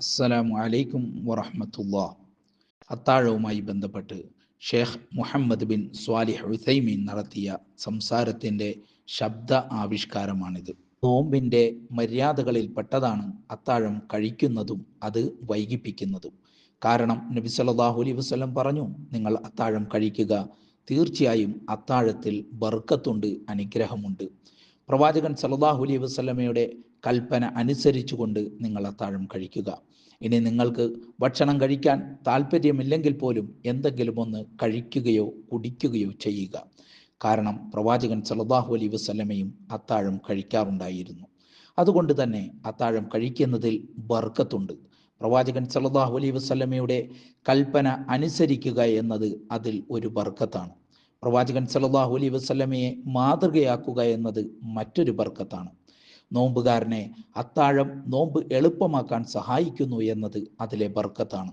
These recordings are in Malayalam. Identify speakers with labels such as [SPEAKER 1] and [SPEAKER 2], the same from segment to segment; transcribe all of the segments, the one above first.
[SPEAKER 1] അസ്സലാമു അലൈക്കും വറഹ്മത്തുള്ളാഹ്. അത്താഴവുമായി ബന്ധപ്പെട്ട് Sheikh Muhammad bin Salih Uthaymeen നടത്തിയ സംസാരത്തിൻ്റെ ശബ്ദ ആവിഷ്കാരമാണിത്. നോമ്പിൻ്റെ മര്യാദകളിൽ പെട്ടതാണ് അത്താഴം കഴിക്കുന്നതും അത് വൈകിപ്പിക്കുന്നതും. കാരണം നബി സല്ലല്ലാഹു അലൈഹി വസല്ലം പറഞ്ഞു, നിങ്ങൾ അത്താഴം കഴിക്കുക, തീർച്ചയായും അത്താഴത്തിൽ ബർക്കത്തുണ്ട്, അനുഗ്രഹമുണ്ട്. പ്രവാചകൻ സല്ലല്ലാഹു അലൈഹി വസല്ലമയുടെ കൽപ്പന അനുസരിച്ചുകൊണ്ട് നിങ്ങൾ അത്താഴം കഴിക്കുക. ഇനി നിങ്ങൾക്ക് ഭക്ഷണം കഴിക്കാൻ താല്പര്യമില്ലെങ്കിൽ പോലും എന്തെങ്കിലും ഒന്ന് കഴിക്കുകയോ കുടിക്കുകയോ ചെയ്യുക. കാരണം പ്രവാചകൻ സല്ലല്ലാഹു അലൈഹി വസല്ലമയും അത്താഴം കഴിക്കാറുണ്ടായിരുന്നു. അതുകൊണ്ട് തന്നെ അത്താഴം കഴിക്കുന്നതിൽ ബർക്കത്തുണ്ട്. പ്രവാചകൻ സല്ലല്ലാഹു അലൈഹി വസല്ലമയുടെ കൽപ്പന അനുസരിക്കുക എന്നത് അതിൽ ഒരു ബർക്കത്താണ്. പ്രവാചകൻ സല്ലല്ലാഹു അലൈഹി വസല്ലമയെ മാതൃകയാക്കുക എന്നത് മറ്റൊരു ബർക്കത്താണ്. നോമ്പുകാരനെ അത്താഴം നോമ്പ് എളുപ്പമാക്കാൻ സഹായിക്കുന്നു എന്നത് അതിലെ ബർക്കത്താണ്.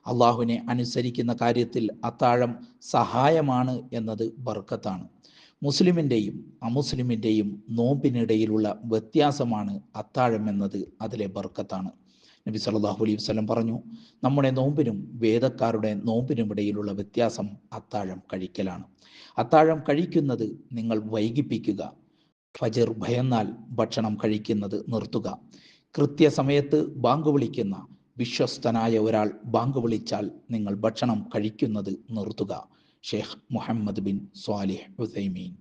[SPEAKER 1] അള്ളാഹുവിനെ അനുസരിക്കുന്ന കാര്യത്തിൽ അത്താഴം സഹായമാണ് എന്നത് ബർക്കത്താണ്. മുസ്ലിമിൻ്റെയും അമുസ്ലിമിൻ്റെയും നോമ്പിനിടയിലുള്ള വ്യത്യാസമാണ് അത്താഴം എന്നത് അതിലെ ബർക്കത്താണ്. നബി സല്ലല്ലാഹു അലൈഹി വസല്ലം പറഞ്ഞു, നമ്മുടെ നോമ്പിനും വേദക്കാരുടെ നോമ്പിനുമിടയിലുള്ള വ്യത്യാസം അത്താഴം കഴിക്കലാണ്. അത്താഴം കഴിക്കുന്നത് നിങ്ങൾ വൈകിപ്പിക്കുക. ഫജർ ഭയന്നാൽ ഭക്ഷണം കഴിക്കുന്നത് നിർത്തുക. കൃത്യസമയത്ത് ബാങ്ക് വിളിക്കുന്ന വിശ്വസ്തനായ ഒരാൾ ബാങ്ക് വിളിച്ചാൽ നിങ്ങൾ ഭക്ഷണം കഴിക്കുന്നത് നിർത്തുക. Sheikh Muhammad bin Salih Uthaymeen.